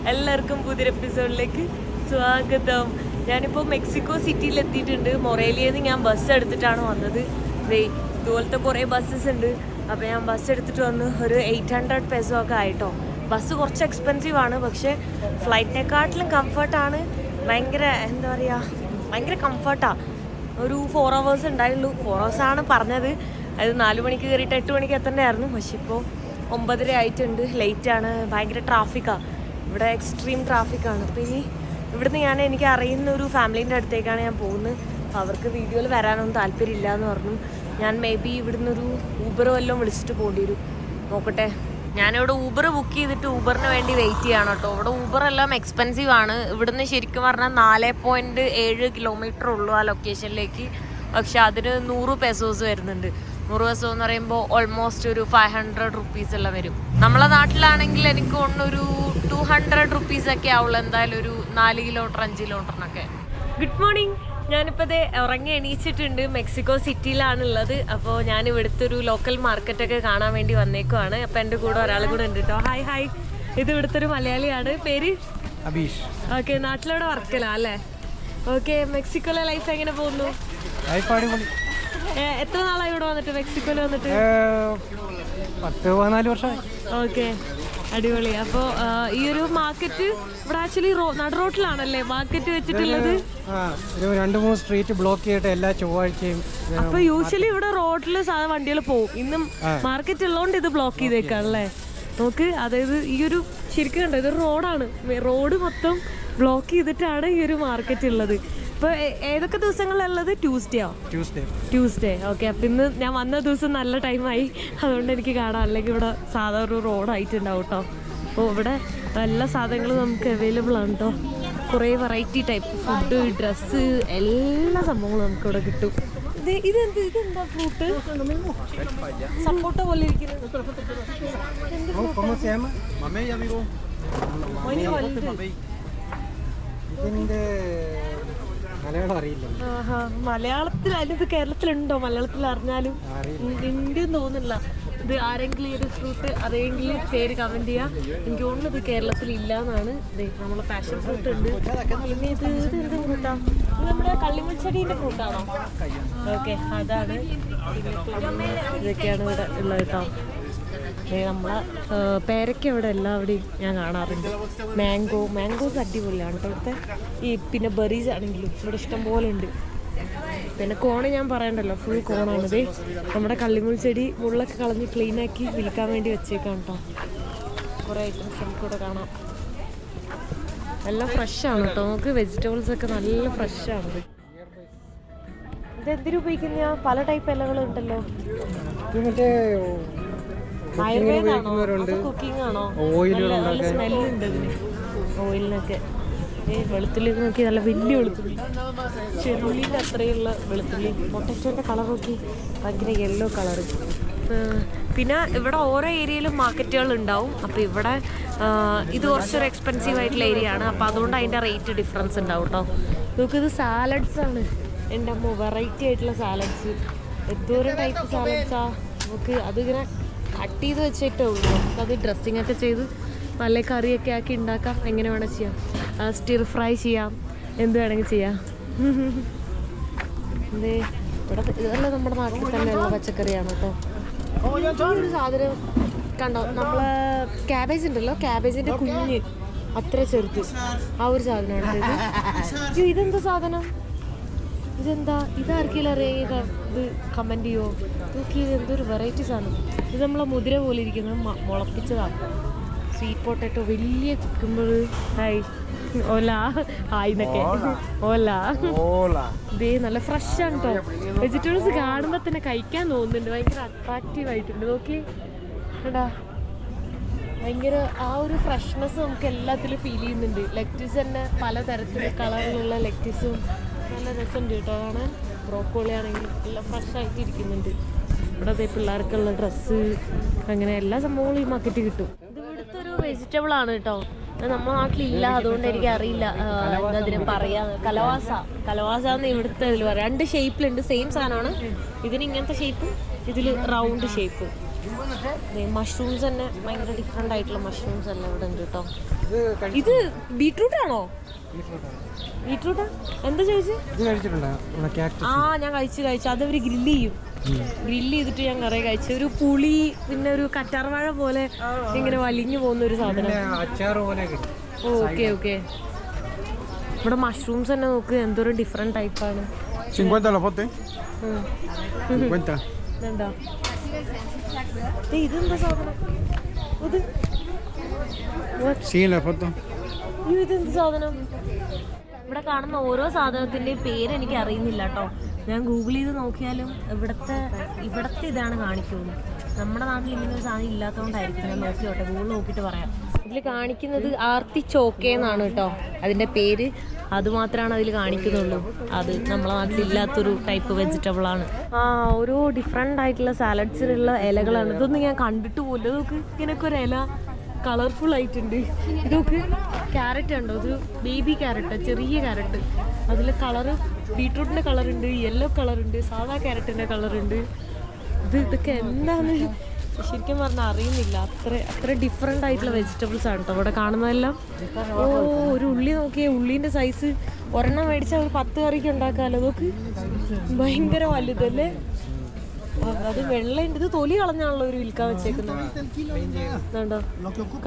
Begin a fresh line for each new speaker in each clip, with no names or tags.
എല്ലാവർക്കും പുതിയൊരു എപ്പിസോഡിലേക്ക് സ്വാഗതം. ഞാനിപ്പോൾ മെക്സിക്കോ സിറ്റിയിൽ എത്തിയിട്ടുണ്ട്. മൊറേലിയെന്ന് ഞാൻ ബസ് എടുത്തിട്ടാണ് വന്നത്. ഇതുപോലത്തെ കുറേ ബസ്സസ് ഉണ്ട്. അപ്പോൾ ഞാൻ ബസ് എടുത്തിട്ട് വന്ന് ഒരു 800 പെസോ ഒക്കെ ആയിട്ടോ. ബസ് കുറച്ച് എക്സ്പെൻസീവ് ആണ്, പക്ഷേ ഫ്ലൈറ്റിനെക്കാട്ടിലും കംഫർട്ടാണ്. ഭയങ്കര എന്താ പറയുക, ഭയങ്കര കംഫർട്ടാണ്. ഒരു 4 hours ഉണ്ടായുള്ളൂ. 4 hours ആണ് പറഞ്ഞത്. അത് 4 മണിക്ക് കയറിയിട്ട് 8 മണിക്ക് എത്തേണ്ടായിരുന്നു. പക്ഷെ ഇപ്പോൾ 9:30 ആയിട്ടുണ്ട്. ലേറ്റാണ്. ഭയങ്കര ട്രാഫിക്കാണ് ഇവിടെ, എക്സ്ട്രീം ട്രാഫിക്കാണ്. അപ്പോൾ ഇനി ഇവിടുന്ന് എനിക്ക് അറിയുന്ന ഒരു ഫാമിലീൻ്റെ അടുത്തേക്കാണ് ഞാൻ പോകുന്നത്. അപ്പോൾ അവർക്ക് വീഡിയോയിൽ വരാനൊന്നും താല്പര്യമില്ല എന്ന് പറഞ്ഞു. ഞാൻ മേ ബി ഇവിടുന്ന് ഒരു ഊബർ വല്ലതും വിളിച്ചിട്ട് പോകേണ്ടി വരും. നോക്കട്ടെ. ഞാനിവിടെ ഊബർ ബുക്ക് ചെയ്തിട്ട് ഊബറിന് വേണ്ടി വെയിറ്റ് ചെയ്യണം കേട്ടോ. ഇവിടെ ഊബർ എല്ലാം എക്സ്പെൻസീവ് ആണ്. ഇവിടുന്ന് ശരിക്കും പറഞ്ഞാൽ 4.7 കിലോമീറ്റർ ഉള്ളൂ ആ ലൊക്കേഷനിലേക്ക്. പക്ഷെ അതിന് 100 പെസോസ് വരുന്നുണ്ട്. 100 പെസോ എന്ന് പറയുമ്പോൾ ഓൾമോസ്റ്റ് ഒരു 500 റുപ്പീസ് എല്ലാം വരും. നമ്മളെ നാട്ടിലാണെങ്കിൽ എനിക്ക് തോന്നുന്നു 200 റുപ്പീസൊക്കെ ആവുള്ളൂ എന്തായാലും, ഒരു 4 കിലോമീറ്റർ 5 കിലോമീറ്ററിനൊക്കെ. Good morning. ഞാനിപ്പോൾ ഇത് ഉറങ്ങി എണീച്ചിട്ടുണ്ട്. മെക്സിക്കോ സിറ്റിയിലാണുള്ളത്. അപ്പോൾ ഞാൻ ഇവിടുത്തെ ഒരു ലോക്കൽ മാർക്കറ്റൊക്കെ കാണാൻ വേണ്ടി വന്നേക്കുവാണ്. അപ്പോൾ എൻ്റെ കൂടെ ഒരാൾ കൂടെ ഉണ്ട് കേട്ടോ. Hi hi. ഇത് ഇവിടുത്തെ ഒരു മലയാളിയാണ്. പേര്
അബീഷ്.
ഓക്കെ. നാട്ടിലൂടെ വർക്കലാ അല്ലേ? ഓക്കെ. മെക്സിക്കോയിലെ ലൈഫ് എങ്ങനെ പോകുന്നു? എത്ര നാളായി ഇവിടെ വന്നിട്ട്, മെക്സിക്കോയിൽ വന്നിട്ട്?
10-14 വർഷമായി.
ഓക്കെ, അടിപൊളി. അപ്പോൾ ഈ ഒരു മാർക്കറ്റ് ഇവിടെ ആക്ച്വലി നട റോട്ടിലാണല്ലേ മാർക്കറ്റ് വെച്ചിട്ടുള്ളത്?
2-3 സ്ട്രീറ്റ് ബ്ലോക്ക് ചെയ്തിട്ട് എല്ലാ ചൊവ്വാഴ്ചയും.
അപ്പൊ യൂഷ്വലി ഇവിടെ റോഡിൽ സാധാരണ വണ്ടികൾ പോകും. ഇന്നും മാർക്കറ്റ് ഉള്ളതുകൊണ്ട് ഇത് ബ്ലോക്ക് ചെയ്തേക്കാണല്ലേ? നോക്ക്, അതായത് ഈ ഒരു ശരിക്കും കണ്ടോ, ഇതൊരു റോഡാണ്. റോഡ് മൊത്തം ബ്ലോക്ക് ചെയ്തിട്ടാണ് ഈ ഒരു മാർക്കറ്റ് ഉള്ളത്. ഇപ്പോൾ ഏതൊക്കെ ദിവസങ്ങളുള്ളത്? ട്യൂസ്ഡേ. ഓക്കെ. അപ്പം ഇന്ന് ഞാൻ വന്ന ദിവസം നല്ല ടൈമായി, അതുകൊണ്ട് എനിക്ക് കാണാം. അല്ലെങ്കിൽ ഇവിടെ സാധാരണ ഒരു റോഡായിട്ടുണ്ടാവും കേട്ടോ. അപ്പോൾ ഇവിടെ എല്ലാ സാധനങ്ങളും നമുക്ക് അവൈലബിൾ ആണ് കേട്ടോ. കുറേ വെറൈറ്റി ടൈപ്പ് ഫുഡ്, ഡ്രസ്സ്, എല്ലാ സംഭവങ്ങളും നമുക്കിവിടെ കിട്ടും. ഇതെന്താ ഫ്രൂട്ട്? സപ്പോട്ട പോലെ ഇരിക്കുന്നത്.
മലയാളം അറിയില്ല.
മലയാളത്തിൽ അതിന് കേരളത്തിലുണ്ടോ? മലയാളത്തിൽ അറിഞ്ഞാലും ഇന്ത്യൻ തോന്നുന്നില്ല. ഇത് ആരെങ്കിലും ഈ ഒരു ഫ്രൂട്ട് അറിയെങ്കിൽ പേര് കമൻറ്റ് ചെയ്യാം. എനിക്ക് തോന്നുന്നത് ഇത് കേരളത്തിൽ ഇല്ല എന്നാണ്. നമ്മളെ പാഷൻ ഫ്രൂട്ട് ഉണ്ട്. പിന്നെ ഇത് എന്ത് ഫ്രൂട്ടാണ്? ഇത് നമ്മുടെ കള്ളിമുൾച്ചെടീൻ്റെ ഫ്രൂട്ടാണോ? ഓക്കെ, അതാണ്. ഇതൊക്കെയാണ് ഇവിടെ ഉള്ളത് കേട്ടോ. നമ്മളെ പേരയ്ക്ക ഇവിടെ എല്ലാവിടെയും ഞാൻ കാണാറുണ്ട്. മാംഗോസ് അടിപൊളിയാണ് കേട്ടോ ഇവിടുത്തെ. പിന്നെ ബെറീസ് ആണെങ്കിലും ഇവിടെ ഇഷ്ടം പോലെ ഉണ്ട്. പിന്നെ കോണ് ഞാൻ പറയണ്ടല്ലോ, ഫുൾ കോണാണിത്. നമ്മുടെ കള്ളിമുൾ ചെടി മുള്ളൊക്കെ കളഞ്ഞ് ക്ലീനാക്കി വിൽക്കാൻ വേണ്ടി വെച്ചേക്കാം കേട്ടോ. കുറേ ഐറ്റംസ് നമുക്കിവിടെ കാണാം. എല്ലാം ഫ്രഷാണ് കേട്ടോ. നമുക്ക് വെജിറ്റബിൾസ് ഒക്കെ നല്ല ഫ്രഷാണിത്. ഇതെന്തിനു ഉപയോഗിക്കുന്ന പല ടൈപ്പ് ഇലകളുണ്ടല്ലോ. ആയുർവേദമാണോ? കുക്കിംഗ് ആണോ? നല്ല സ്മെല്ലുണ്ട് ഇതിന്, ഓയിലിനൊക്കെ. വെളുത്തുള്ളി നോക്കി, നല്ല വലിയ വെളുത്തുള്ളി, ചെറുള്ളിൻ്റെ അത്രയുള്ള വെളുത്തുള്ളി. പൊട്ടറ്റോൻ്റെ കളർ നോക്കി, ഭയങ്കര യെല്ലോ കളറ്. പിന്നെ ഇവിടെ ഓരോ ഏരിയയിലും മാർക്കറ്റുകൾ ഉണ്ടാവും. അപ്പോൾ ഇവിടെ ഇത് കുറച്ചൊരു എക്സ്പെൻസീവ് ആയിട്ടുള്ള ഏരിയ ആണ്. അപ്പോൾ അതുകൊണ്ട് അതിൻ്റെ റേറ്റ് ഡിഫറൻസ് ഉണ്ടാവും കേട്ടോ. നമുക്കിത് സാലഡ്സ് ആണ്. എൻ്റെ അമ്മ, വെറൈറ്റി ആയിട്ടുള്ള സാലഡ്സ്. എന്തോരം ടൈപ്പ് സാലഡ്സാ നമുക്ക്. അതിങ്ങനെ കട്ട് ചെയ്ത് വെച്ചിട്ടേ ഉള്ളൂ. നമുക്കത് ഡ്രസ്സിങ് ഒക്കെ ചെയ്ത് നല്ല കറിയൊക്കെ ആക്കി ഉണ്ടാക്കാം. എങ്ങനെ വേണം ചെയ്യാം. സ്റ്റിർ ഫ്രൈ ചെയ്യാം, എന്ത് വേണമെങ്കിൽ ചെയ്യാം. ഇവിടെ ഇതെല്ലാം നമ്മുടെ നാട്ടിൽ തന്നെയുള്ള പച്ചക്കറിയാണ് കേട്ടോ. ഒരു സാധനം കണ്ടോ, നമ്മളെ ക്യാബേജ് ഉണ്ടല്ലോ, ക്യാബേജിൻ്റെ കുഞ്ഞ് അത്ര ചെറുത്ത്, ആ ഒരു സാധനമാണ് ഇത്. ഇതെന്താ സാധനം? ഇതെന്താ? ഇതാർക്കെങ്കിലും അറിയുക, ഇത് കമൻറ്റ് ചെയ്യുമോ? നോക്കി, ഇത് എന്തൊരു വെറൈറ്റി സാധനം. ഇത് നമ്മളെ മുതിര പോലെ ഇരിക്കുന്നത് മുളപ്പിച്ചതാണ്. സ്വീറ്റ് പൊട്ടാറ്റോ, വലിയ കുക്കുമ്പർ. ഹായ് ഓല, ഹായ് എന്നൊക്കെ. ഓല. ഇതേ നല്ല ഫ്രഷാണ് കേട്ടോ. വെജിറ്റബിൾസ് കാണുമ്പോൾ തന്നെ കഴിക്കാൻ തോന്നുന്നുണ്ട്. ഭയങ്കര അട്രാക്റ്റീവ് ആയിട്ടുണ്ട്. നോക്കി കേട്ടാ, ഭയങ്കര ആ ഒരു ഫ്രഷ്നെസ് നമുക്ക് എല്ലാത്തിലും ഫീൽ ചെയ്യുന്നുണ്ട്. ലെക്റ്റീസ് തന്നെ പലതരത്തിൽ കളറിലുള്ള ലെക്റ്റീസും നല്ല രസമുണ്ട് കേട്ടോ കാണാൻ. ബ്രോക്കോളി ആണെങ്കിൽ എല്ലാം ഫ്രഷായിട്ട് ഇരിക്കുന്നുണ്ട്. ഇവിടെ അതേ പിള്ളേർക്കുള്ള ഡ്രസ്സ്, അങ്ങനെ എല്ലാ സംഭവങ്ങളും ഈ മാർക്കറ്റിൽ കിട്ടും. ഇത് ഇവിടുത്തെ ഒരു വെജിറ്റബിൾ ആണ് കേട്ടോ. നമ്മുടെ നാട്ടിലില്ല, അതുകൊണ്ട് എനിക്ക് അറിയില്ല എന്താ അതിന് പറയാ. കലവാസ എന്ന് ഇവിടുത്തെ ഇതിൽ പറയാം. 2 ഷേപ്പിലുണ്ട്, സെയിം സാധനമാണ്. ഇതിന് ഇങ്ങനത്തെ ഷേപ്പ്, ഇതിൽ റൗണ്ട് ഷേപ്പ്. മഷ്റൂംസ് തന്നെ ഭയങ്കര ഡിഫറെൻ്റ് ആയിട്ടുള്ള മഷ്റൂംസ് എല്ലാം ഇവിടെ ഉണ്ട് കേട്ടോ. ഇത് ബീട്രൂട്ട് ആണോ? ബീട്രൂട്ടാ? എന്താ ചോദിച്ചത്? ആ ഞാൻ കഴിച്ചു. അതവർ ഗ്രില്ല് ചെയ്യും. ഗ്രില്ല് ചെയ്തിട്ട് ഞാൻ കറി കഴിച്ചു. ഒരു പുളി പിന്നെ ഒരു കറ്റാർവാഴ പോലെ ഇങ്ങനെ വലിഞ്ഞു പോകുന്ന ഒരു സാധനം. Okay okay. ഇവിടെ മഷ്റൂംസ് തന്നെ നോക്ക്, എന്തോരം ഡിഫറെന്റ് ടൈപ്പാണ്. ഇതെന്താ സാധനം? ഇതെന്ത് സാധനം? ഇവിടെ കാണുന്ന ഓരോ സാധനത്തിൻ്റെയും പേര് എനിക്ക് അറിയുന്നില്ല കേട്ടോ. ഞാൻ ഗൂഗിൾ ചെയ്ത് നോക്കിയാലും ഇവിടുത്തെ ഇതാണ് കാണിക്കുള്ളൂ. നമ്മുടെ നാട്ടിൽ ഇങ്ങനെ ഒരു സാധനം ഇല്ലാത്തതുകൊണ്ടായിരിക്കും. ഞാൻ നോക്കിയോട്ടെ, ഗൂഗിൾ നോക്കിയിട്ട് പറയാം. ഇതിൽ കാണിക്കുന്നത് ആർത്തിച്ചോക്കേന്നാണ് കേട്ടോ അതിൻ്റെ പേര്. അതുമാത്രമാണ് അതിൽ കാണിക്കുന്നുള്ളൂ. അത് നമ്മളെ നാട്ടിലില്ലാത്തൊരു ടൈപ്പ് വെജിറ്റബിളാണ്. ഓരോ ഡിഫറെൻ്റ് ആയിട്ടുള്ള സാലഡ്സിലുള്ള ഇലകളാണ്. ഇതൊന്നും ഞാൻ കണ്ടിട്ട് പോലും. ഇതൊക്കെ ഇങ്ങനെയൊക്കെ ഒരു ഇല കളർഫുൾ ആയിട്ടുണ്ട്. ഇതൊക്കെ ക്യാരറ്റ് ഉണ്ടോ? ഇത് ബേബി ക്യാരറ്റ്, ചെറിയ ക്യാരറ്റ്. അതിൽ കളറ് ബീട്രൂട്ടിൻ്റെ കളറുണ്ട്, യെല്ലോ കളറുണ്ട്, സാധാ ക്യാരറ്റിൻ്റെ കളറുണ്ട്. ഇതൊക്കെ എന്താണ് ശരിക്കും പറഞ്ഞാൽ അറിയുന്നില്ല. അത്ര ഡിഫറെൻ്റ് ആയിട്ടുള്ള വെജിറ്റബിൾസ് ആണ് കേട്ടോ ഇവിടെ കാണുന്നതെല്ലാം. ഒരു ഉള്ളി നോക്കിയേ, ഉള്ളീൻ്റെ സൈസ് ഒരെണ്ണം മേടിച്ചാൽ ഒരു 10 കറിക്ക് ഉണ്ടാക്കാമല്ലോ. അതൊക്കെ ഭയങ്കര വലുതല്ലേ. അത് വെള്ളയുണ്ട്. ഇത് തൊലി കളഞ്ഞാണല്ലോ ഒരു വിൽക്കാൻ വെച്ചേക്കുന്നത്. അതുകൊണ്ടോ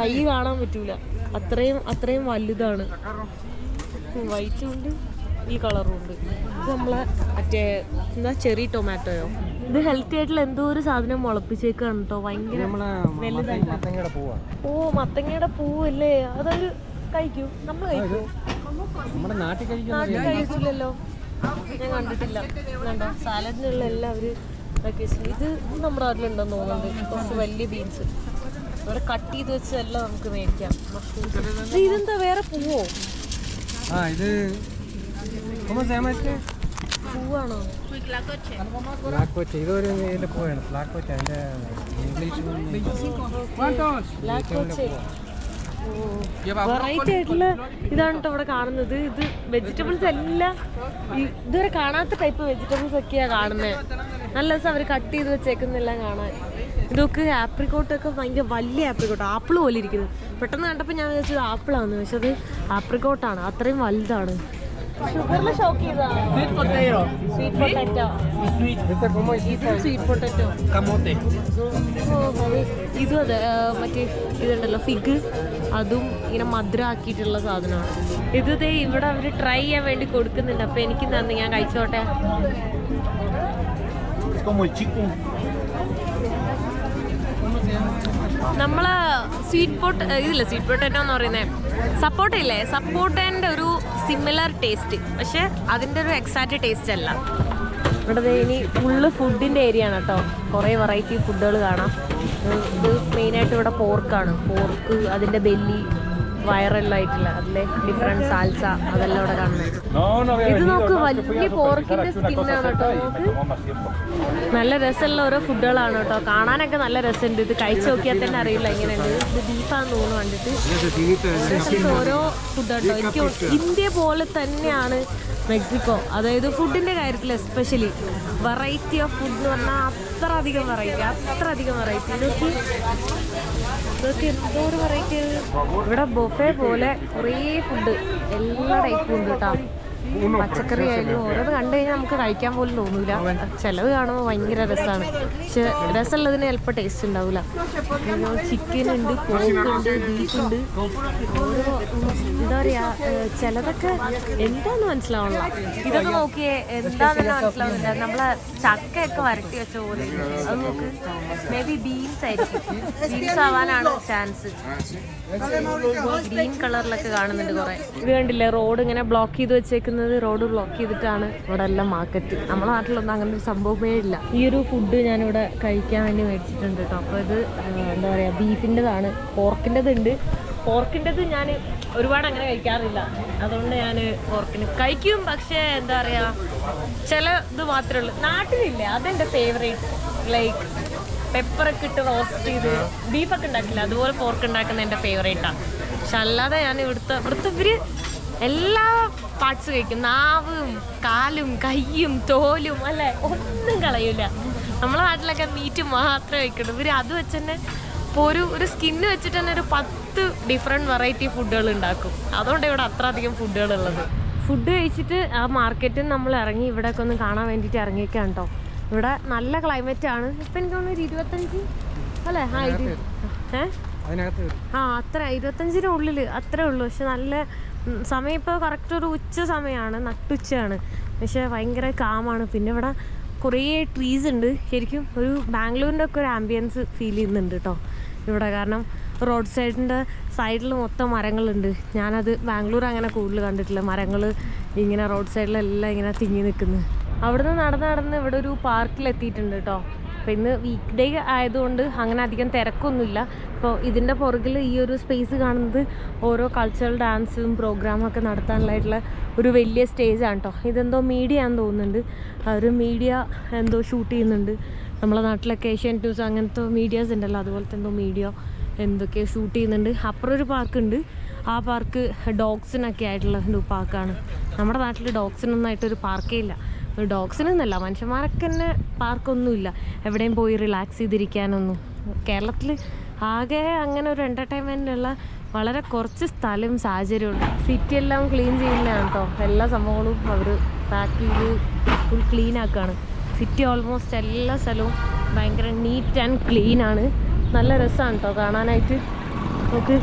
കൈ കാണാൻ പറ്റൂല, അത്രയും വലുതാണ്. വൈറ്റും ഉണ്ട്, ഈ കളറും ഉണ്ട്. ഇത് നമ്മളെ മറ്റേ ചെറി ടൊമാറ്റോയോ? ഇത് ഹെൽത്തി ആയിട്ടുള്ള എന്തോ ഒരു സാധനം മുളപ്പിച്ചേക്കാണ് കേട്ടോ. ഭയങ്കര വലുതായിട്ട്. മത്തങ്ങയുടെ പൂവല്ലേ? അതൊരു കഴിക്കൂ? നമ്മൾ കഴിക്കൂ? നാട്ടിൽ കഴിച്ചില്ലല്ലോ, ഞാൻ കണ്ടിട്ടില്ല. കണ്ടോ സാലഡിനുള്ള എല്ലാവരും ഇതൊക്കെ. ഇത് നമ്മുടെ നാട്ടിലുണ്ടെന്ന് തോന്നുന്നുണ്ട്. കുറച്ച് വലിയ ബീൻസ് ഇവിടെ കട്ട് ചെയ്ത് വെച്ചതെല്ലാം നമുക്ക് മേടിക്കാം. ഇതെന്താ വേറെ പൂവോ?
ഇത്
പൂവാണോ?
ഇതൊരു പൂവാണ്. അതിന്റെ ഇംഗ്ലീഷ്
വെറൈറ്റി ആയിട്ടുള്ള ഇതാണ് കേട്ടോ ഇവിടെ കാണുന്നത്. ഇത് വെജിറ്റബിൾസ് എല്ലാം ഇതുവരെ കാണാത്ത ടൈപ്പ് വെജിറ്റബിൾസ് ഒക്കെയാണ് കാണുന്നത്. നല്ല രസം അവർ കട്ട് ചെയ്ത് വെച്ചേക്കുന്നെല്ലാം കാണാൻ. ഇതൊക്കെ ആപ്രിക്കോട്ടൊക്കെ ഭയങ്കര വലിയ ആപ്രിക്കോട്ട്, ആപ്പിൾ പോലെ ഇരിക്കുന്നത്. പെട്ടെന്ന് കണ്ടപ്പോൾ ഞാൻ വിചാരിച്ചത് ആപ്പിളാണ്, പക്ഷെ അത് ആപ്രിക്കോട്ടാണ്. അത്രയും വലുതാണ്. ഷുഗറിൽ ഷോക്ക് ചെയ്തതാണ്. Sweet potato. ഇതും അതെ, മറ്റേ ഇതുണ്ടല്ലോ ഫിഗ്, അതും ഇങ്ങനെ മധുരമാക്കിയിട്ടുള്ള സാധനമാണ്. ഇത് ഇവിടെ അവർ ട്രൈ ചെയ്യാൻ വേണ്ടി കൊടുക്കുന്നുണ്ട്. അപ്പൊ എനിക്ക് തന്നെ ഞാൻ കഴിച്ചോട്ടെ. നമ്മള് സ്വീറ്റ് പൊട്ടാറ്റോ എന്ന് പറയുന്നത് സപ്പോട്ട ഇല്ലേ? സപ്പോട്ടേൻ്റെ ഒരു സിമിലർ ടേസ്റ്റ്, പക്ഷെ അതിൻ്റെ ഒരു എക്സാക്റ്റ് ടേസ്റ്റ് അല്ല. ഇവിടെ ഇനി ഫുള്ള് ഫുഡിൻ്റെ ഏരിയ ആണ് കേട്ടോ. കുറേ വെറൈറ്റി ഫുഡുകൾ കാണാം. ഇത് മെയിനായിട്ട് ഇവിടെ പോർക്കാണ്. പോർക്ക്, അതിൻ്റെ ബെല്ലി, വയറെല്ലാം ആയിട്ടില്ല, അതിലെ ഡിഫറെൻറ്റ് സാൽസ, അതെല്ലാം ഇവിടെ കാണുന്നത്. ഇത് നോക്ക്, വലിയ പോർക്കിൻ്റെ സ്കിന്നാണ് കേട്ടോ. നോക്ക്, നല്ല രസമുള്ള ഓരോ ഫുഡുകളാണ് കേട്ടോ. കാണാനൊക്കെ നല്ല രസമുണ്ട്. ഇത് കഴിച്ചു നോക്കിയാൽ തന്നെ അറിയില്ല എങ്ങനെയുണ്ട്. ഇത് ബീഫാന്ന് തോന്നുന്നു കണ്ടിട്ട്. ഓരോ ഫുഡ് കേട്ടോ. എനിക്ക് ഇന്ത്യ പോലെ തന്നെയാണ് മെക്സിക്കോ. അതായത് ഫുഡിൻ്റെ കാര്യത്തിൽ എസ്പെഷ്യലി വെറൈറ്റി ഓഫ് ഫുഡ് എന്ന് പറഞ്ഞാൽ അത്രയധികം വെറൈറ്റി. ഇതൊക്കെ എന്തോ ഒരു വെറൈറ്റി. ഇവിടെ ബൊഫെ പോലെ കുറേ ഫുഡ്, എല്ലാ ടൈപ്പും ഉണ്ട് കേട്ടോ. പച്ചക്കറി ആയാലും ഓരോന്ന് കണ്ടു കഴിഞ്ഞാൽ നമുക്ക് കഴിക്കാൻ പോലും തോന്നൂല. ചിലവ് കാണുമ്പോൾ ഭയങ്കര രസമാണ്, പക്ഷെ രസമുള്ളതിന് ചിലപ്പോൾ ടേസ്റ്റ് ഉണ്ടാവില്ല. ചിക്കൻ ഉണ്ട്, പോർക്ക് ഉണ്ട്, ബീഫുണ്ട്. ഓരോ എന്താ പറയുക, ചിലതൊക്കെ എന്താന്ന് മനസ്സിലാവണില്ല. ഇതൊക്കെ നോക്കിയേ, എന്താണെന്ന് മനസ്സിലാവുന്നില്ല. നമ്മളെ ചക്കയൊക്കെ വരട്ടി വെച്ച പോലെ. അത് നോക്ക്, മേ ബി ബീൻസ് ആയിരിക്കും. ബീൻസ് ആവാനാണ് ചാൻസ്. ഗ്രീൻ കളറിലൊക്കെ കാണുന്നുണ്ട് കുറേ. ഇത് കണ്ടില്ലേ, റോഡ് ഇങ്ങനെ ബ്ലോക്ക് ചെയ്ത് വെച്ചേക്കുന്നത്. റോഡ് ബ്ലോക്ക് ചെയ്തിട്ടാണ് ഇവിടെ എല്ലാം മാർക്കറ്റ്. നമ്മുടെ നാട്ടിലൊന്നും അങ്ങനെ ഒരു സംഭവമേ ഇല്ല. ഈ ഒരു ഫുഡ് ഞാനിവിടെ കഴിക്കാൻ വേണ്ടി മേടിച്ചിട്ടുണ്ട് കേട്ടോ. അപ്പോൾ ഇത് എന്താ പറയുക, ബീഫിൻ്റെതാണ്. പോർക്കിൻ്റെത് ഞാൻ ഒരുപാട് അങ്ങനെ കഴിക്കാറില്ല. അതുകൊണ്ട് ഞാൻ പോർക്കിന് കഴിക്കും, പക്ഷേ എന്താ പറയുക, ചില ഇത് മാത്രമേ ഉള്ളൂ. നാട്ടിലില്ലേ, അതെൻ്റെ ഫേവറേറ്റ്. ലൈക്ക് പെപ്പറൊക്കെ ഇട്ട് റോസ്റ്റ് ചെയ്ത് ബീഫൊക്കെ ഉണ്ടാക്കില്ല, അതുപോലെ പോർക്ക് ഉണ്ടാക്കുന്ന എൻ്റെ ഫേവറേറ്റാണ്. പക്ഷെ അല്ലാതെ ഞാൻ ഇവിടുത്തെ ഇവർ എല്ലാ പാർട്സ് കഴിക്കും. നാവും കാലും കയ്യും തോലും അല്ലേ, ഒന്നും കളയില്ല. നമ്മളെ നാട്ടിലൊക്കെ മീറ്റ് മാത്രമേ കഴിക്കുള്ളൂ. ഇവർ അത് വെച്ച് തന്നെ ഇപ്പോൾ ഒരു സ്കിന്ന് വെച്ചിട്ട് തന്നെ ഒരു 10 ഡിഫറെൻറ്റ് വെറൈറ്റി ഫുഡുകൾ ഉണ്ടാക്കും. അതുകൊണ്ട് ഇവിടെ അത്ര അധികം ഫുഡുകളുള്ളത്. ഫുഡ് കഴിച്ചിട്ട് ആ മാർക്കറ്റിൽ നമ്മൾ ഇറങ്ങി ഇവിടെയൊക്കെ ഒന്ന് കാണാൻ വേണ്ടിയിട്ട് ഇറങ്ങിയേക്കാണ് കേട്ടോ. ഇവിടെ നല്ല ക്ലൈമറ്റ് ആണ്. ഇപ്പം എനിക്ക് തോന്നുന്നു 25 അല്ലേ? അത്ര 25-നുള്ളിൽ അത്രേ ഉള്ളൂ. പക്ഷെ നല്ല സമയം ഇപ്പോൾ കറക്റ്റ് ഒരു ഉച്ച സമയമാണ്, നട്ടുച്ചയാണ്. പക്ഷെ ഭയങ്കര കാമാണ്. പിന്നെ ഇവിടെ കുറേ ട്രീസ് ഉണ്ട്. ശരിക്കും ഒരു ബാംഗ്ലൂരിൻ്റെ ഒക്കെ ഒരു ആംബിയൻസ് ഫീൽ ചെയ്യുന്നുണ്ട് കേട്ടോ ഇവിടെ. കാരണം റോഡ് സൈഡിൽ മൊത്തം മരങ്ങളുണ്ട്. ഞാനത് ബാംഗ്ലൂർ അങ്ങനെ കൂടുതൽ കണ്ടിട്ടില്ല. മരങ്ങൾ ഇങ്ങനെ റോഡ് സൈഡിലെല്ലാം ഇങ്ങനെ തിങ്ങി നിൽക്കുന്നു. അവിടുന്ന് നടന്ന് ഇവിടെ ഒരു പാർക്കിലെത്തിയിട്ടുണ്ട് കേട്ടോ. അപ്പോൾ ഇന്ന് വീക്ക് ഡേ ആയതുകൊണ്ട് അങ്ങനെ അധികം തിരക്കൊന്നുമില്ല. അപ്പോൾ ഇതിൻ്റെ പുറകിൽ ഈ ഒരു സ്പേസ് കാണുന്നത് ഓരോ കൾച്ചറൽ ഡാൻസും പ്രോഗ്രാമും ഒക്കെ നടത്താനുള്ളതായിട്ടുള്ള ഒരു വലിയ സ്റ്റേജാണ് കേട്ടോ. ഇതെന്തോ മീഡിയ ആണെന്ന് തോന്നുന്നുണ്ട്. ഒരു മീഡിയ എന്തോ ഷൂട്ട് ചെയ്യുന്നുണ്ട്. നമ്മളെ നാട്ടിലൊക്കെ ഏഷ്യൻ ന്യൂസ് അങ്ങനത്തെ മീഡിയാസ് ഉണ്ടല്ലോ, അതുപോലത്തെ എന്തോ മീഡിയ എന്തൊക്കെയോ ഷൂട്ട് ചെയ്യുന്നുണ്ട്. അപ്പുറം ഒരു പാർക്കുണ്ട്. ആ പാർക്ക് ഡോഗ്സിനൊക്കെ ആയിട്ടുള്ള ഒരു പാർക്കാണ്. നമ്മുടെ നാട്ടിൽ ഡോഗ്സിനൊന്നായിട്ടൊരു പാർക്കേ ഇല്ല. ഡോഗ്സിനൊന്നുമല്ല, മനുഷ്യന്മാരൊക്കെ തന്നെ പാർക്കൊന്നുമില്ല എവിടെയും പോയി റിലാക്സ് ചെയ്തിരിക്കാനൊന്നും. കേരളത്തിൽ ആകെ അങ്ങനെ ഒരു എൻ്റർടൈൻമെൻറ്റിനുള്ള വളരെ കുറച്ച് സ്ഥലവും സാഹചര്യമുണ്ട്. സിറ്റി എല്ലാം ക്ലീൻ ചെയ്യുന്നതാണ് കേട്ടോ. എല്ലാ സംഭവങ്ങളും അവർ പാക്ക് ചെയ്ത് ഫുൾ ക്ലീൻ ആക്കുകയാണ്. സിറ്റി ഓൾമോസ്റ്റ് എല്ലാ സ്ഥലവും ഭയങ്കര നീറ്റ് ആൻഡ് ക്ലീൻ ആണ്. നല്ല രസമാണ് കേട്ടോ കാണാനായിട്ട്. നമുക്ക്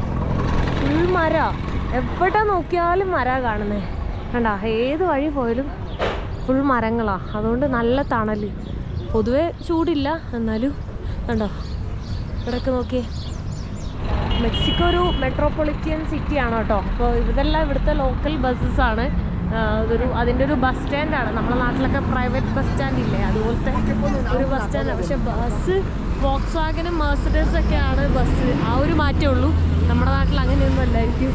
ഫുൾ മര, എവിടെ നോക്കിയാലും മര കാണുന്നത് കണ്ടാ. ഏത് വഴി പോയാലും ഫുൾ മരങ്ങളാണ്. അതുകൊണ്ട് നല്ല തണൽ. പൊതുവേ ചൂടില്ല, എന്നാലും കണ്ടോ ഇവിടെയൊക്കെ നോക്കിയേ. മെക്സിക്കോ ഒരു മെട്രോപൊളിറ്റൻ സിറ്റിയാണ് കേട്ടോ. അപ്പോൾ ഇതെല്ലാം ഇവിടുത്തെ ലോക്കൽ ബസ്സസ്സാണ്. അതിൻ്റെ ഒരു ബസ് സ്റ്റാൻഡാണ്. നമ്മുടെ നാട്ടിലൊക്കെ പ്രൈവറ്റ് ബസ് സ്റ്റാൻഡ് ഇല്ലേ, അതുപോലത്തെ ഒരു ബസ് സ്റ്റാൻഡാണ്. പക്ഷെ ബസ് വോക്സ്വാഗനും മെർസിഡീസൊക്കെയാണ് ബസ്. ആ ഒരു മാറ്റമേ ഉള്ളൂ. നമ്മുടെ നാട്ടിൽ അങ്ങനെയൊന്നും അല്ലായിരിക്കും.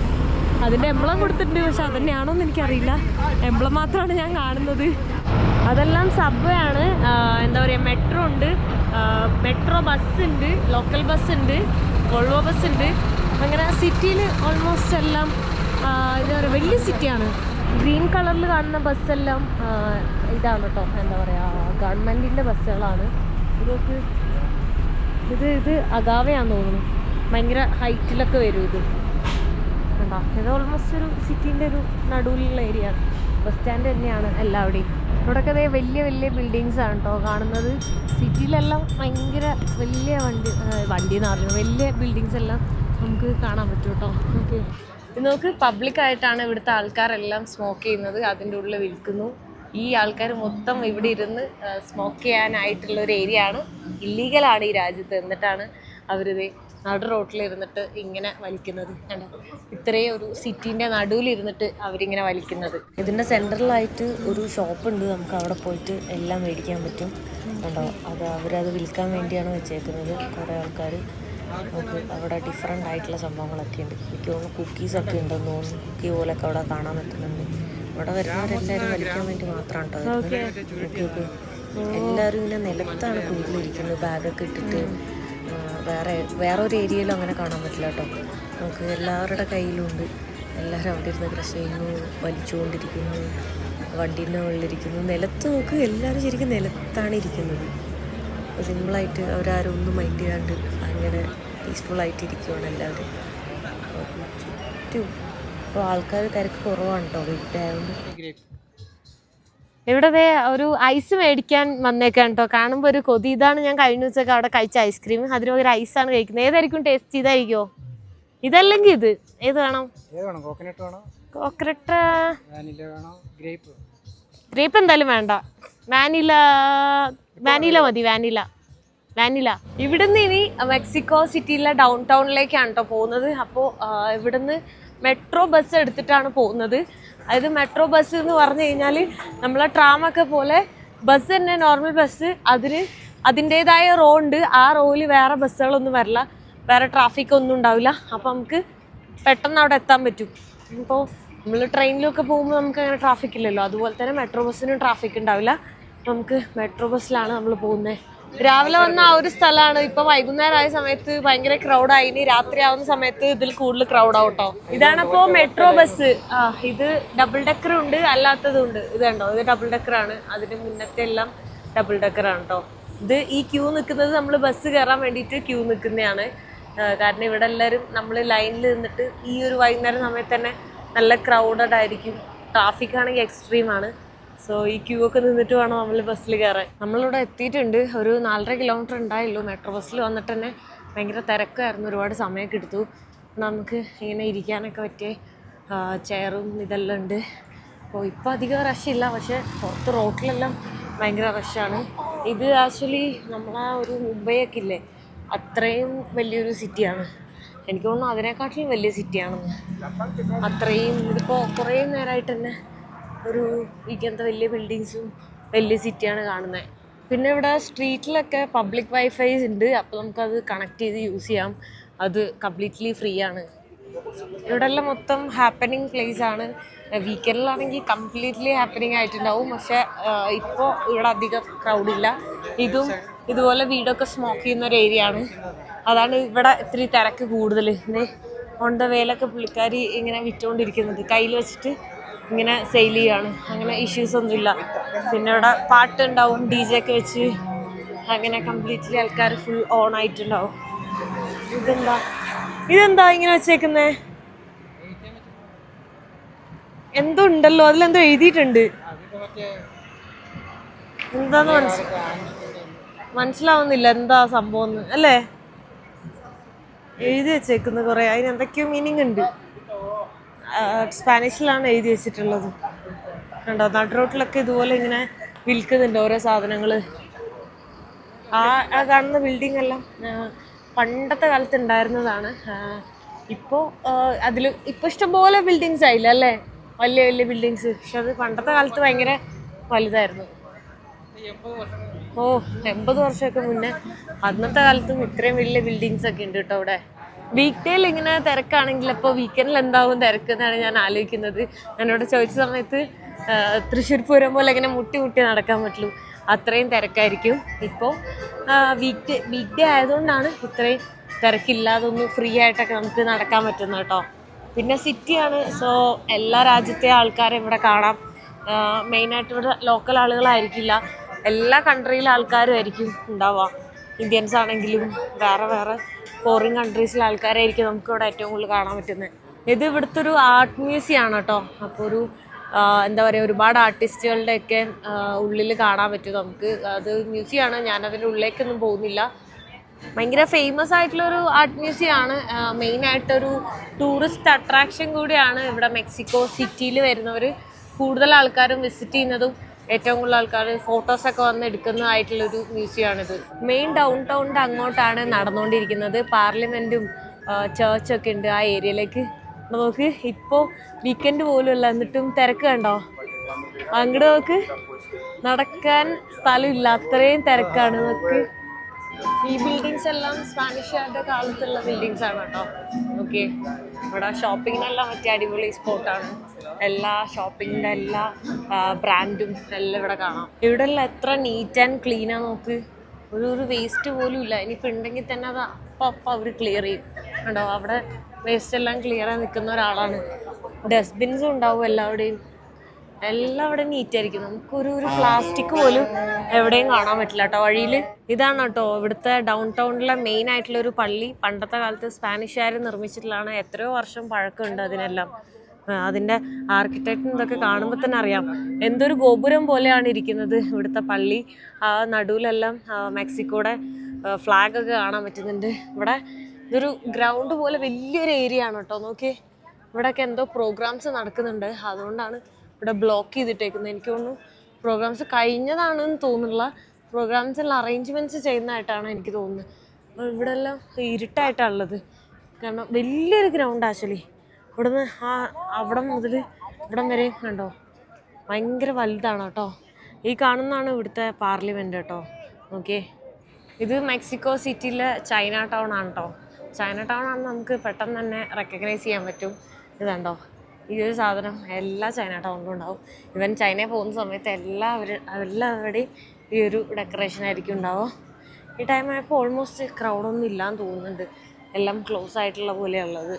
അതിൻ്റെ എംബ്ലം കൊടുത്തിട്ടുണ്ട്, പക്ഷെ അതന്നെയാണോ എന്ന് എനിക്കറിയില്ല. എംബ്ലം മാത്രമാണ് ഞാൻ കാണുന്നത്. അതെല്ലാം സബ്വേ ആണ്. എന്താ പറയുക, മെട്രോ ഉണ്ട്, മെട്രോ ബസ് ഉണ്ട്, ലോക്കൽ ബസ് ഉണ്ട്, വോൾവോ ബസ് ഉണ്ട്. അങ്ങനെ സിറ്റിയിൽ ഓൾമോസ്റ്റ് എല്ലാം എന്താ പറയുക വലിയ സിറ്റിയാണ്. ഗ്രീൻ കളറിൽ കാണുന്ന ബസ്സെല്ലാം ഇതാണ് കേട്ടോ, എന്താ പറയുക ഗവൺമെൻറ്റിൻ്റെ ബസ്സുകളാണ്. ഇതൊക്കെ ഇത് അഗാവയാണെന്ന് തോന്നുന്നു. ഭയങ്കര ഹൈറ്റിലൊക്കെ വരും ഇത് കണ്ടോ. ഇത് ഓൾമോസ്റ്റ് ഒരു സിറ്റീൻ്റെ ഒരു നടുവിലുള്ള ഏരിയ ആണ്. ബസ് സ്റ്റാൻഡ് തന്നെയാണ് എല്ലാവിടെയും. ഇവിടെയൊക്കെ അതേ വലിയ വലിയ ബിൽഡിങ്സ് ആണ് കേട്ടോ കാണുന്നത്. സിറ്റിയിലെല്ലാം ഭയങ്കര വലിയ വണ്ടി എന്ന് പറയുന്നത് വലിയ ബിൽഡിങ്സ് എല്ലാം നമുക്ക് കാണാൻ പറ്റും കേട്ടോ. ഓക്കെ, ഇത് നമുക്ക് പബ്ലിക്കായിട്ടാണ് ഇവിടുത്തെ ആൾക്കാരെല്ലാം സ്മോക്ക് ചെയ്യുന്നത്. അതിൻ്റെ ഉള്ളിൽ വിൽക്കുന്നു. ഈ ആൾക്കാർ മൊത്തം ഇവിടെ ഇരുന്ന് സ്മോക്ക് ചെയ്യാനായിട്ടുള്ള ഒരു ഏരിയ ആണ്. ഇല്ലീഗലാണ് ഈ രാജ്യത്ത്. എന്നിട്ടാണ് അവരിത് നടു റോട്ടിലിരുന്നിട്ട് ഇങ്ങനെ വലിക്കുന്നത്. ഇത്രയും ഒരു സിറ്റീൻ്റെ നടുവിലിരുന്നിട്ട് അവരിങ്ങനെ വലിക്കുന്നത്. ഇതിൻ്റെ സെൻട്രലായിട്ട് ഒരു ഷോപ്പുണ്ട്. നമുക്ക് അവിടെ പോയിട്ട് എല്ലാം മേടിക്കാൻ പറ്റും കണ്ടോ. അവരത് വിൽക്കാൻ വേണ്ടിയാണ് വെച്ചേക്കുന്നത്. കുറേ ആൾക്കാർ നമുക്ക് അവിടെ ഡിഫറെൻ്റ് ആയിട്ടുള്ള സംഭവങ്ങളൊക്കെ ഉണ്ട്. എനിക്ക് തോന്നുന്നു കുക്കീസൊക്കെ ഉണ്ടെന്ന് തോന്നുന്നു. കുക്കി പോലൊക്കെ അവിടെ കാണാൻ പറ്റുന്നുണ്ട്. ഇവിടെ വരുന്നവരെല്ലാവരും വലിക്കാൻ വേണ്ടി മാത്രമാണ് കേട്ടോ. എല്ലാവരും ഇങ്ങനെ നിലത്താണ് കൂടുതലിരിക്കുന്നത്, ബാഗൊക്കെ ഇട്ടിട്ട്. വേറെ ഒരു ഏരിയയിലും അങ്ങനെ കാണാൻ പറ്റില്ല കേട്ടോ. നമുക്ക് എല്ലാവരുടെ കയ്യിലുണ്ട്. എല്ലാവരും അവിടെ ഇരുന്ന് ക്രഷ് ചെയ്യുന്നു, വലിച്ചുകൊണ്ടിരിക്കുന്നു, വണ്ടീൻ്റെ മുകളിലിരിക്കുന്നു. നിലത്ത് നോക്ക്, എല്ലാവരും ശരിക്കും നിലത്താണ് ഇരിക്കുന്നത്. സിമ്പിളായിട്ട് അവരാരും ഒന്നും മൈൻഡ് ചെയ്യാണ്ട് അങ്ങനെ പീസ്ഫുള്ളായിട്ട് ഇരിക്കുകയാണ് എല്ലാവരും ചുറ്റും. ഇപ്പോൾ ആൾക്കാർ തിരക്ക് കുറവാണ് കേട്ടോ വീട്ടിൽ ആയതുകൊണ്ട്. ഇവിടെ ഒരു ഐസ് മേടിക്കാൻ വന്നേക്കാൻ കേട്ടോ. കാണുമ്പോൾ ഒരു കൊതി. ഇതാണ് ഞാൻ കഴിഞ്ഞ ദിവസമൊക്കെ അവിടെ കഴിച്ച ഐസ്ക്രീം. അതിന് ഒരു ഐസാണ് കഴിക്കുന്നത്. ഏതായിരിക്കും ടേസ്റ്റ്? ഇതായിരിക്കുമോ? ഇതല്ലെങ്കിൽ ഇത് ഏത് വേണം? കോക്കനട്ട്, ഗ്രേപ്പ് എന്തായാലും വേണ്ട. വാനില മതി. വാനില. ഇവിടുന്ന് ഇനി മെക്സിക്കോ സിറ്റിയിലെ ഡൗൺ ടൗണിലേക്കാണ് കേട്ടോ പോകുന്നത്. അപ്പോൾ ഇവിടുന്ന് മെട്രോ ബസ് എടുത്തിട്ടാണ് പോകുന്നത്. അതായത് മെട്രോ ബസ് എന്ന് പറഞ്ഞു കഴിഞ്ഞാൽ നമ്മളെ ട്രാമൊക്കെ പോലെ ബസ് തന്നെ, നോർമൽ ബസ്. അതിൻ്റേതായ റോ ഉണ്ട്. ആ റോയിൽ വേറെ ബസ്സുകളൊന്നും വരില്ല, വേറെ ട്രാഫിക് ഒന്നും ഉണ്ടാവില്ല. അപ്പോൾ നമുക്ക് പെട്ടെന്ന് അവിടെ എത്താൻ പറ്റും. ഇപ്പോൾ നമ്മൾ ട്രെയിനിലൊക്കെ പോകുമ്പോൾ നമുക്ക് അങ്ങനെ ട്രാഫിക് ഇല്ലല്ലോ, അതുപോലെ തന്നെ മെട്രോ ബസ്സിനും ട്രാഫിക് ഉണ്ടാവില്ല. നമുക്ക് മെട്രോ ബസ്സിലാണ് നമ്മൾ പോകുന്നത്. രാവിലെ വന്ന ആ ഒരു സ്ഥലമാണ്. ഇപ്പൊ വൈകുന്നേരമായ സമയത്ത് ഭയങ്കര ക്രൗഡായി. ഇനി രാത്രി ആവുന്ന സമയത്ത് ഇതിൽ കൂടുതൽ ക്രൗഡ് ആവട്ടോ. ഇതാണിപ്പോ മെട്രോ ബസ്. ഇത് ഡബിൾ ഡെക്കർ ഉണ്ട്, അല്ലാത്തതും ഉണ്ട്. ഇത് കണ്ടോ, ഇത് ഡബിൾ ഡെക്കർ ആണ്. അതിന് മുന്നത്തെ എല്ലാം ഡബിൾ ഡെക്കർ ആണ് കേട്ടോ. ഇത് ഈ ക്യൂ നിൽക്കുന്നത് നമ്മൾ ബസ് കയറാൻ വേണ്ടിയിട്ട് ക്യൂ നിൽക്കുന്നതാണ്. കാരണം ഇവിടെ എല്ലാവരും നമ്മൾ ലൈനിൽ നിന്നിട്ട് ഈ ഒരു വൈകുന്നേരം സമയത്ത് തന്നെ നല്ല ക്രൗഡഡ് ആയിരിക്കും. ട്രാഫിക് ആണെങ്കിൽ എക്സ്ട്രീമാണ്. സോ ഈ ക്യൂ ഒക്കെ നിന്നിട്ട് വേണം നമ്മൾ ബസ്സിൽ കയറാൻ. നമ്മളിവിടെ എത്തിയിട്ടുണ്ട്. ഒരു 4.5 കിലോമീറ്റർ ഉണ്ടായുള്ളൂ. മെട്രോ ബസ്സിൽ വന്നിട്ട് തന്നെ ഭയങ്കര തിരക്കായിരുന്നു. ഒരുപാട് സമയമൊക്കെ എടുത്തു. നമുക്ക് ഇങ്ങനെ ഇരിക്കാനൊക്കെ പറ്റിയ ചെയറും ഇതെല്ലാം ഉണ്ട്. അപ്പോൾ ഇപ്പോൾ അധികം റഷില്ല, പക്ഷേ പുറത്ത് റോട്ടിലെല്ലാം ഭയങ്കര റഷാണ്. ഇത് ആക്ച്വലി നമ്മളാ ഒരു മുംബൈയൊക്കെ ഇല്ലേ, അത്രയും വലിയൊരു സിറ്റിയാണ്. എനിക്ക് തോന്നുന്നു അതിനെക്കാട്ടിലും വലിയ സിറ്റിയാണെന്ന്. അത്രയും ഇതിപ്പോൾ കുറേ നേരമായിട്ട് തന്നെ ഒരു ഇങ്ങനത്തെ വലിയ ബിൽഡിങ്സും വലിയ സിറ്റിയാണ് കാണുന്നത്. പിന്നെ ഇവിടെ സ്ട്രീറ്റിലൊക്കെ പബ്ലിക് വൈഫൈസ് ഉണ്ട്. അപ്പോൾ നമുക്കത് കണക്ട് ചെയ്ത് യൂസ് ചെയ്യാം. അത് കംപ്ലീറ്റ്ലി ഫ്രീ ആണ്. ഇവിടെ എല്ലാം മൊത്തം ഹാപ്പനിങ് പ്ലേസ് ആണ്. വീക്കെൻഡിലാണെങ്കിൽ കംപ്ലീറ്റ്ലി ഹാപ്പനിങ് ആയിട്ടുണ്ടാവും. പക്ഷെ ഇപ്പോൾ ഇവിടെ അധികം ക്രൗഡില്ല. ഇതും ഇതുപോലെ വീടൊക്കെ സ്മോക്ക് ചെയ്യുന്ന ഒരു ഏരിയ ആണ്. അതാണ് ഇവിടെ ഇത്തിരി തിരക്ക് കൂടുതൽ. ഓൺ ദ വേലൊക്കെ പുള്ളിക്കാരി ഇങ്ങനെ വിറ്റുകൊണ്ടിരിക്കുന്നുണ്ട്. കയ്യിൽ വെച്ചിട്ട് ഇങ്ങനെ സെയിൽ ചെയ്യാണ്. അങ്ങനെ ഇഷ്യൂസ് ഒന്നുമില്ല. പിന്നെ ഇവിടെ പാട്ടുണ്ടാവും, DJ ഒക്കെ വെച്ച്. അങ്ങനെ കംപ്ലീറ്റ്ലി ആൾക്കാർ ഫുൾ ഓൺ ആയിട്ടുണ്ടാവും. ഇതെന്താ ഇങ്ങനെ വെച്ചേക്കുന്നേ? എന്തോ ഉണ്ടല്ലോ, അതിലെന്തോ എഴുതിയിട്ടുണ്ട്. എന്താന്ന് മനസ്സിലാവുന്നില്ല എന്താ സംഭവം അല്ലേ? എഴുതി വെച്ചേക്കുന്നു കുറെ. അതിന് എന്തൊക്കെയോ മീനിങ് ഉണ്ട്. സ്പാനിഷിലാണ് എഴുതി വെച്ചിട്ടുള്ളത്. കണ്ടോ, നടുറോട്ടിലൊക്കെ ഇതുപോലെ ഇങ്ങനെ വിൽക്കുന്നുണ്ട് ഓരോ സാധനങ്ങൾ. ആ കാണുന്ന ബിൽഡിംഗ് എല്ലാം പണ്ടത്തെ കാലത്ത് ഉണ്ടായിരുന്നതാണ്. ഇപ്പോൾ ഇപ്പോൾ ഇഷ്ടംപോലെ ബിൽഡിങ്സ് ആയില്ല അല്ലേ, വലിയ വലിയ ബിൽഡിങ്സ്. പക്ഷെ അത് പണ്ടത്തെ കാലത്ത് ഭയങ്കര വലുതായിരുന്നു. 80 വർഷമൊക്കെ മുന്നേ. അന്നത്തെ കാലത്തും ഇത്രയും വലിയ ബിൽഡിങ്സ് ഒക്കെ ഉണ്ട് കേട്ടോ ഇവിടെ. വീക്ക് ഡേയിൽ ഇങ്ങനെ തിരക്കാണെങ്കിൽ അപ്പോൾ വീക്കെൻഡിൽ എന്താവും തിരക്ക് എന്നാണ് ഞാൻ ആലോചിക്കുന്നത്. ഞാനിവിടെ ചോദിച്ച സമയത്ത് തൃശ്ശൂർ പൂരം പോലെ ഇങ്ങനെ മുട്ടി നടക്കാൻ പറ്റുള്ളൂ, അത്രയും തിരക്കായിരിക്കും. ഇപ്പോൾ വീക്ക് ഡേ ആയതുകൊണ്ടാണ് ഇത്രയും തിരക്കില്ലാതെ ഒന്ന് ഫ്രീ ആയിട്ടൊക്കെ നമുക്ക് നടക്കാൻ പറ്റുന്നത് കേട്ടോ. പിന്നെ സിറ്റിയാണ്, സോ എല്ലാ രാജ്യത്തെ ആൾക്കാരെ ഇവിടെ കാണാം. മെയിനായിട്ട് ഇവിടെ ലോക്കൽ ആളുകളായിരിക്കില്ല, എല്ലാ കൺട്രിയിലെ ആൾക്കാരും ആയിരിക്കും ഉണ്ടാവുക. ഇന്ത്യൻസ് ആണെങ്കിലും വേറെ ഫോറിൻ കൺട്രീസിലെ ആൾക്കാരായിരിക്കും നമുക്ക് ഇവിടെ ഏറ്റവും കൂടുതൽ കാണാൻ പറ്റുന്നത്. ഇത് ഇവിടുത്തെ ഒരു ആർട്ട് മ്യൂസിയം ആണ് കേട്ടോ. അപ്പോൾ ഒരു എന്താ പറയുക, ഒരുപാട് ആർട്ടിസ്റ്റുകളുടെയൊക്കെ ഉള്ളിൽ കാണാൻ പറ്റും നമുക്ക്. അത് മ്യൂസിയമാണ്, ഞാനതിൻ്റെ ഉള്ളിലേക്കൊന്നും പോകുന്നില്ല. ഭയങ്കര ഫേമസ് ആയിട്ടുള്ളൊരു ആർട്ട് മ്യൂസിയം ആണ്. മെയിനായിട്ടൊരു ടൂറിസ്റ്റ് അട്രാക്ഷൻ കൂടിയാണ്. ഇവിടെ മെക്സിക്കോ സിറ്റിയിൽ വരുന്നവർ കൂടുതൽ ആൾക്കാരും വിസിറ്റ് ചെയ്യുന്നതും ഏറ്റവും കൂടുതൽ ആൾക്കാർ ഫോട്ടോസൊക്കെ വന്ന് എടുക്കുന്നതായിട്ടുള്ളൊരു മ്യൂസിയമാണിത്. മെയിൻ ഡൗൺ ടൗണിൻ്റെ അങ്ങോട്ടാണ് നടന്നുകൊണ്ടിരിക്കുന്നത്. പാർലമെൻറ്റും ചേർച്ചൊക്കെ ഉണ്ട് ആ ഏരിയയിലേക്ക്. നോക്ക്, ഇപ്പോൾ വീക്കെൻഡ് പോലും അല്ല, എന്നിട്ടും തിരക്ക് കണ്ടോ? അങ്ങോട്ട് നോക്ക്, നടക്കാൻ സ്ഥലമില്ല, അത്രയും തിരക്കാണ്. നോക്ക്, ഈ ബിൽഡിങ്സ് എല്ലാം സ്പാനിഷുകാരുടെ കാലത്തുള്ള ബിൽഡിങ്സ് ആണ് കേട്ടോ. ഓക്കെ, ഇവിടെ ഷോപ്പിങ്ങിനെല്ലാം പറ്റിയ അടിപൊളി സ്പോട്ടാണ്. എല്ലാ ഷോപ്പിങ്ങിൻ്റെ എല്ലാ ബ്രാൻഡും എല്ലാം ഇവിടെ കാണാം. ഇവിടെ എല്ലാം എത്ര നീറ്റ് ആൻഡ് ക്ലീനാ നോക്ക്. ഒരു വേസ്റ്റ് പോലും ഇല്ല. ഇനിയിപ്പോൾ ഉണ്ടെങ്കിൽ തന്നെ അത് അപ്പം അവർ ക്ലിയർ ചെയ്യും കേട്ടോ. അവിടെ വേസ്റ്റ് എല്ലാം ക്ലിയർ ആയി നിൽക്കുന്ന ഒരാളാണ്. ഡസ്റ്റ്ബിൻസും ഉണ്ടാവും എല്ലാവിടെയും. എല്ലാം അവിടെ നീറ്റ് ആയിരിക്കും. നമുക്കൊരു പ്ലാസ്റ്റിക് പോലും എവിടെയും കാണാൻ പറ്റില്ല കേട്ടോ വഴിയിൽ. ഇതാണ് കേട്ടോ ഇവിടുത്തെ ഡൗൺ ടൗണിലെ മെയിൻ ആയിട്ടുള്ള ഒരു പള്ളി. പണ്ടത്തെ കാലത്ത് സ്പാനിഷുകാർ നിർമ്മിച്ചിട്ടുള്ളതാണ്. എത്രയോ വർഷം പഴക്കമുണ്ട് അതിനെല്ലാം. അതിൻ്റെ ആർക്കിടെക്ചർ ഇതൊക്കെ കാണുമ്പോൾ തന്നെ അറിയാം. എന്തൊരു ഗോപുരം പോലെയാണ് ഇരിക്കുന്നത് ഇവിടുത്തെ പള്ളി. ആ നടുവിലെല്ലാം മെക്സിക്കോയുടെ ഫ്ലാഗൊക്കെ കാണാൻ പറ്റുന്നുണ്ട്. ഇവിടെ ഇതൊരു ഗ്രൗണ്ട് പോലെ വലിയൊരു ഏരിയ ആണ് കേട്ടോ. നോക്കി, ഇവിടെയൊക്കെ എന്തോ പ്രോഗ്രാംസ് നടക്കുന്നുണ്ട്. അതുകൊണ്ടാണ് ഇവിടെ ബ്ലോക്ക് ചെയ്തിട്ടേക്കുന്നത്. എനിക്ക് തോന്നുന്നു പ്രോഗ്രാംസ് കഴിഞ്ഞതാണെന്ന് തോന്നുന്നില്ല. പ്രോഗ്രാംസിലുള്ള അറേഞ്ച്മെൻറ്റ്സ് ചെയ്യുന്നതായിട്ടാണ് എനിക്ക് തോന്നുന്നത്. ഇവിടെ എല്ലാം ഇരുട്ടായിട്ടാണുള്ളത്. കാരണം വലിയൊരു ഗ്രൗണ്ട് ആക്ച്വലി. ഇവിടുന്ന് അവിടെ മുതൽ ഇവിടം വരെ കണ്ടോ, ഭയങ്കര വലുതാണ് കേട്ടോ. ഈ കാണുന്നതാണ് ഇവിടുത്തെ പാർലമെൻറ്റ് കേട്ടോ. ഓക്കെ, ഇത് മെക്സിക്കോ സിറ്റിയിലെ ചൈന ടൗൺ ആണ് കേട്ടോ. ചൈന ടൗൺ ആണെന്ന് നമുക്ക് പെട്ടെന്ന് തന്നെ റെക്കഗ്നൈസ് ചെയ്യാൻ പറ്റും. ഇത് കണ്ടോ, ഈ ഒരു സാധനം എല്ലാ ചൈന ടൗണിലും ഉണ്ടാവും. ഇവൻ ചൈനയിൽ പോകുന്ന സമയത്ത് എല്ലാവരുടെയും ഈ ഒരു ഡെക്കറേഷൻ ആയിരിക്കും ഉണ്ടാവുക. ഈ ടൈമായപ്പോൾ ഓൾമോസ്റ്റ് ക്രൗഡൊന്നും ഇല്ലാന്ന് തോന്നുന്നുണ്ട്. എല്ലാം ക്ലോസ് ആയിട്ടുള്ള പോലെയുള്ളത്.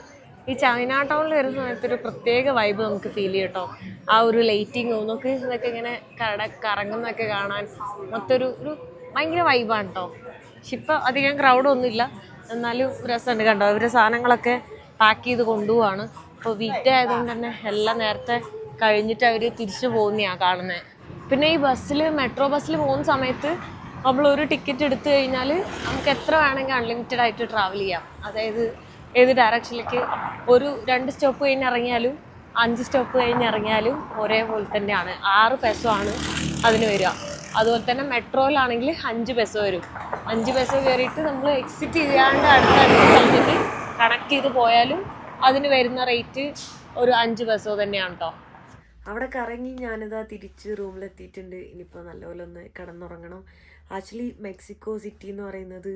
ഈ ചൈന ടൗണിൽ വരുന്ന സമയത്തൊരു പ്രത്യേക വൈബ് നമുക്ക് ഫീൽ ചെയ്യും കേട്ടോ. ആ ഒരു ലൈറ്റിങ്ങും നോക്ക്, ഇതൊക്കെ ഇങ്ങനെ കറങ്ങുന്നതൊക്കെ കാണാൻ മൊത്തം ഒരു ഭയങ്കര വൈബാണ് കേട്ടോ. പക്ഷെ ഇപ്പം അധികം ക്രൗഡൊന്നുമില്ല, എന്നാലും രസമുണ്ട് കണ്ടോ. ഇവരുടെ സാധനങ്ങളൊക്കെ പാക്ക് ചെയ്ത് കൊണ്ടുപോവാണ്. അപ്പോൾ വീക്ക് ആയതുകൊണ്ട് തന്നെ എല്ലാം നേരത്തെ കഴിഞ്ഞിട്ട് അവർ തിരിച്ചു പോകുന്നതാണ് കാണുന്നത്. പിന്നെ ഈ ബസ്സിൽ, മെട്രോ ബസ്സിൽ പോകുന്ന സമയത്ത് നമ്മളൊരു ടിക്കറ്റ് എടുത്തു കഴിഞ്ഞാൽ നമുക്ക് എത്ര വേണമെങ്കിൽ അൺലിമിറ്റഡ് ആയിട്ട് ട്രാവൽ ചെയ്യാം. അതായത് ഏത് ഡയറക്ഷനിലേക്ക്, ഒരു 2 സ്റ്റോപ്പ് കഴിഞ്ഞ് ഇറങ്ങിയാലും 5 സ്റ്റോപ്പ് കഴിഞ്ഞ് ഇറങ്ങിയാലും ഒരേപോലെ തന്നെയാണ്. 6 പെസോ ആണ് അതിന് വരിക. അതുപോലെ തന്നെ മെട്രോയിലാണെങ്കിൽ 5 പെസോ വരും. 5 പെസോ കയറിയിട്ട് നമ്മൾ എക്സിറ്റ് ചെയ്യാണ്ട് അടുത്ത സ്ഥലത്തേക്ക് കണക്ട് ചെയ്ത് പോയാലും അതിന് വരുന്ന റേറ്റ് ഒരു 5 പെസോ തന്നെയാണ് കേട്ടോ. അവിടെ കറങ്ങി ഞാനിതാ തിരിച്ച് റൂമിലെത്തിയിട്ടുണ്ട്. ഇനിയിപ്പോൾ നല്ലപോലെ ഒന്ന് കിടന്നുറങ്ങണം. ആക്ച്വലി മെക്സിക്കോ സിറ്റി എന്ന് പറയുന്നത്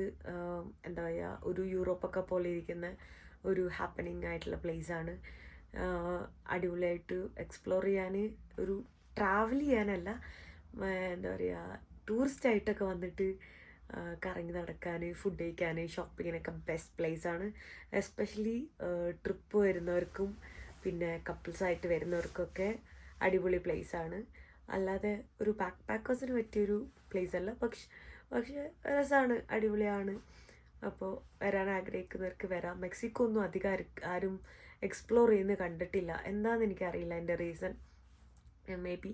എന്താ പറയുക, ഒരു യൂറോപ്പൊക്കെ പോലെ ഇരിക്കുന്ന ഒരു ഹാപ്പനിങ് ആയിട്ടുള്ള പ്ലേസാണ്. അടിപൊളിയായിട്ട് എക്സ്പ്ലോർ ചെയ്യാൻ, ഒരു ട്രാവൽ ചെയ്യാനല്ല, എന്താ പറയുക, ടൂറിസ്റ്റായിട്ടൊക്കെ വന്നിട്ട് കറങ്ങി നടക്കാൻ, ഫുഡ് കഴിക്കാൻ, ഷോപ്പിങ്ങിനൊക്കെ ബെസ്റ്റ് പ്ലേസാണ്. എസ്പെഷ്യലി ട്രിപ്പ് വരുന്നവർക്കും പിന്നെ കപ്പിൾസായിട്ട് വരുന്നവർക്കൊക്കെ അടിപൊളി പ്ലേസാണ്. അല്ലാതെ ഒരു ബാക്ക് പാക്കേഴ്സിന് പറ്റിയൊരു പ്ലേസ് അല്ല. പക്ഷേ രസമാണ്, അടിപൊളിയാണ്. അപ്പോൾ വരാൻ ആഗ്രഹിക്കുന്നവർക്ക് വരാം. മെക്സിക്കോ ഒന്നും അധികം ആരും എക്സ്പ്ലോർ ചെയ്യുന്നത് കണ്ടിട്ടില്ല. എന്താണെന്ന് എനിക്കറിയില്ല എൻ്റെ റീസൺ. മേ ബി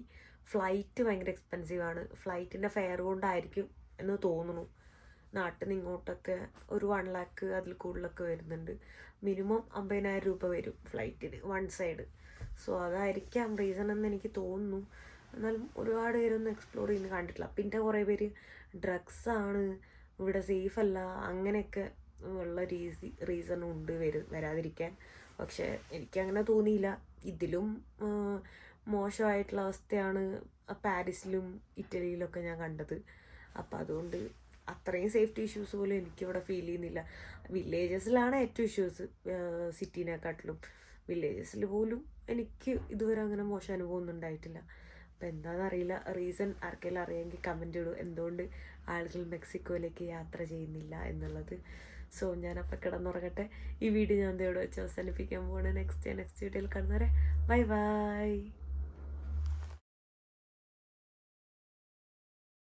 ഫ്ലൈറ്റ് ഭയങ്കര എക്സ്പെൻസീവാണ്. ഫ്ലൈറ്റിൻ്റെ ഫെയർ കൊണ്ടായിരിക്കും എന്ന് തോന്നുന്നു. നാട്ടിൽ നിന്ന് ഇങ്ങോട്ടൊക്കെ ഒരു 1 lakh അതിൽ കൂടുതലൊക്കെ വരുന്നുണ്ട്. മിനിമം 50,000 രൂപ വരും ഫ്ലൈറ്റിന്, 1 സൈഡ്. സോ അതായിരിക്കാം റീസൺ എന്ന് എനിക്ക് തോന്നുന്നു. എന്നാലും ഒരുപാട് പേരൊന്നും എക്സ്പ്ലോർ ചെയ്യുന്നത് കണ്ടിട്ടില്ല. പിന്നെ കുറേ പേര് ഡ്രഗ്സാണ്, ഇവിടെ സേഫ് അല്ല, അങ്ങനെയൊക്കെ ഉള്ള റീസണും ഉണ്ട് വരാതിരിക്കാൻ. പക്ഷേ എനിക്കങ്ങനെ തോന്നിയില്ല. ഇതിലും മോശമായിട്ടുള്ള അവസ്ഥയാണ് പാരീസിലും ഇറ്റലിയിലൊക്കെ ഞാൻ കണ്ടത്. അപ്പം അതുകൊണ്ട് അത്രയും സേഫ്റ്റി ഇഷ്യൂസ് പോലും എനിക്കിവിടെ ഫീൽ ചെയ്യുന്നില്ല. വില്ലേജസിലാണ് ഏറ്റവും ഇഷ്യൂസ് സിറ്റീനെക്കാട്ടിലും. വില്ലേജസിൽ പോലും എനിക്ക് ഇതുവരെ അങ്ങനെ മോശം അനുഭവമൊന്നും ഉണ്ടായിട്ടില്ല. അപ്പോൾ എന്താണെന്നറിയില്ല, റീസൺ ആർക്കെങ്കിലും അറിയാമെങ്കിൽ കമൻറ്റ് ഇടും എന്തുകൊണ്ട് ആളുകൾ മെക്സിക്കോയിലേക്ക് യാത്ര ചെയ്യുന്നില്ല എന്നുള്ളത്. സോ ഞാനപ്പോൾ കിടന്നുറങ്ങട്ടെ. ഈ വീഡിയോ ഞാൻ ഇവിടെ വെച്ച് അവസാനിപ്പിക്കാൻ പോവാണ്. നെക്സ്റ്റ് വീഡിയോയിൽ കാണുന്നവരെ ബൈ ബൈ.